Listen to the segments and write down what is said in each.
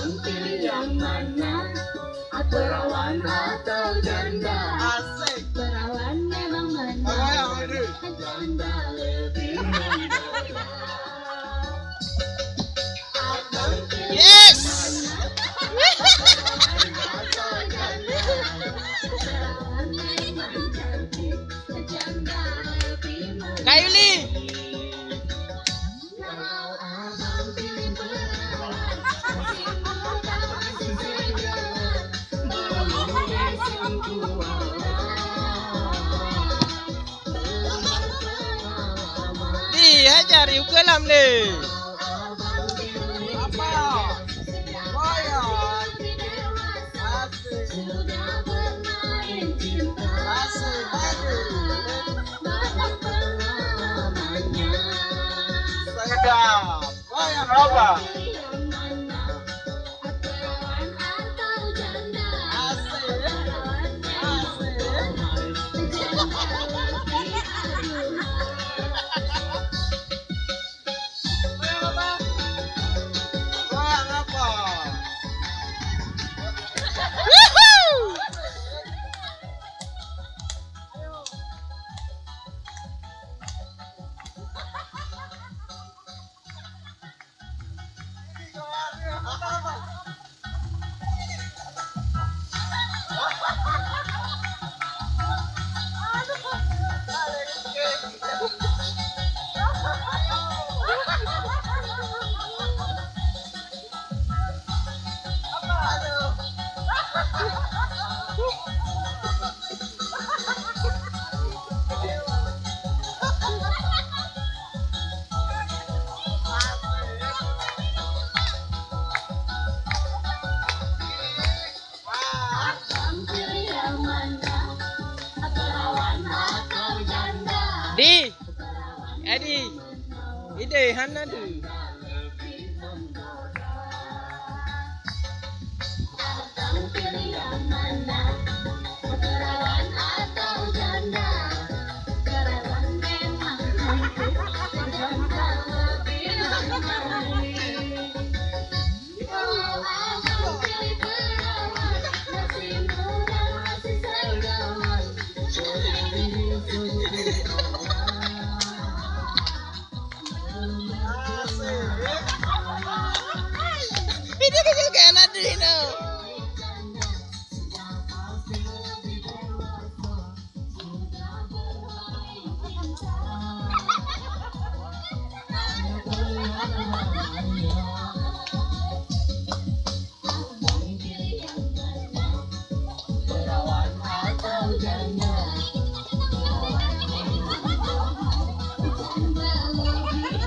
Abang pilih yang mana? Perawan atau janda? Asik. Perawan memang mana? Janda lebih menggoda. Abang pilih Yes. perawan atau janda? Perawan memang cantik, janda lebih menggoda. Kak Yuli. Kalau abang pilih perawan, masih muda masih segar, belum desi tua. Dihajar yuk ke dalam deh. Abang pilih Apa? Goyang. Asik. sudah bermain cinta, Asik. Aduh. banyak pengalamannya. Sedap. Goyang apa? Pilih yang mana? Perawan atau janda? Asik. Perawan memang Asik. janda lebih Goyang apa? Goyang apa? Woohoo! Abang pilih yang mana? Perawan atau janda? Di, Perawan Edi, ide Hana tu. lebih menggoda. Abang pilih yang mana? Perawan atau janda? Perawan memang cantik, janda lebih menarik. Kalau abang pilih perawan, masih muda masih segar, sudah dihitung Ini kecil kayak nadi no. perawan atau janda? Janda lebih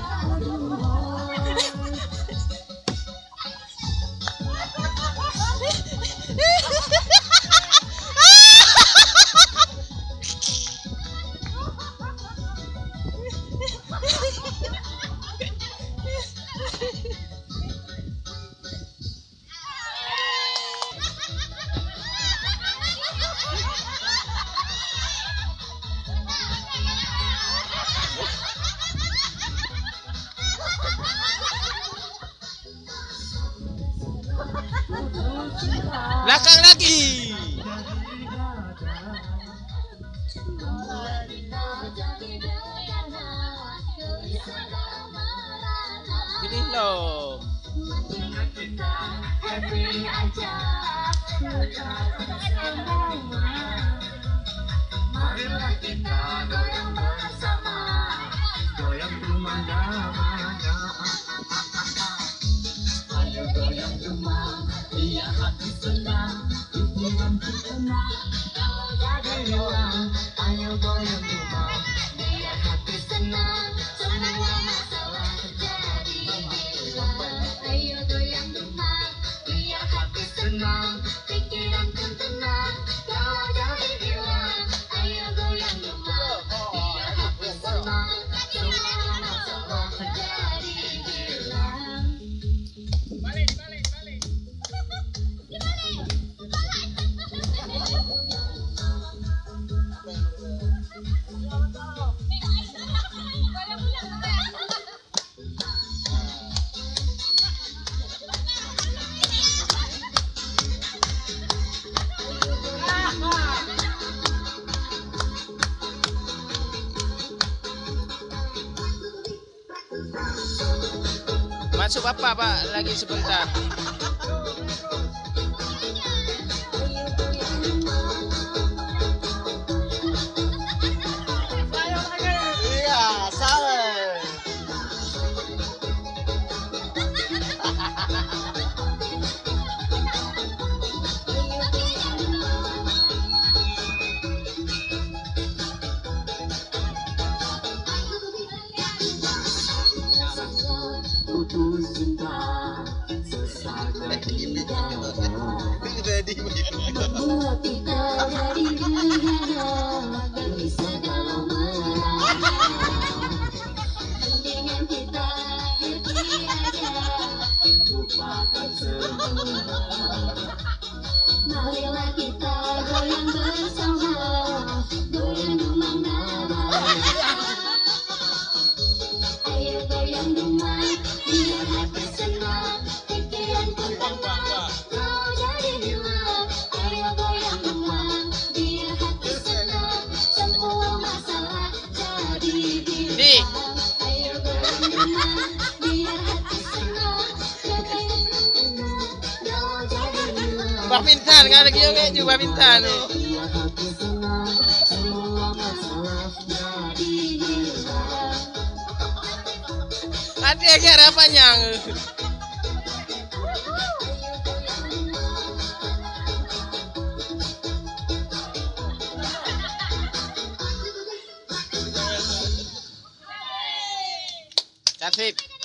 Belakang lagi. Gini loh. happy aja, kita bersama. Marilah kita goyang bersama, goyang kemana-mana. Ayo goyang demam, biar hati senang, pikiran tenang, kalau jadi hilang. Ayo goyang demam, biar hati senang, semua masalah jadi hilang. Ayo goyang demam, biar hati senang, pikiran pun tenang, kalau jadi hilang. Ayo goyang demam, biar hati senang, semua masalah jadi hilang. Balik, balik, balik. Masuk bapak pak lagi sebentar. Iya, salah. Putus cinta sesaat tidak membuat kita dari dunia dan bisa kalau mendingan kita happy aja, lupakan semua. Marilah kita goyang bersama, goyang dumang nada. Ayo goyang dumang, biar hati senang, pikiran pun tenang, kau jadi hilang. Ayo goyang dumang, biar hati senang, semua masalah jadi Di. hilang. Ayo goyang dumang, biar hati senang, pikiran pun tenang, kau jadi hilang. Bah Bintan nggak ada kio kayak juga Bintan. Biar hati senang, semua masalah jadi hilang. Tadi aja panjang. Cantik.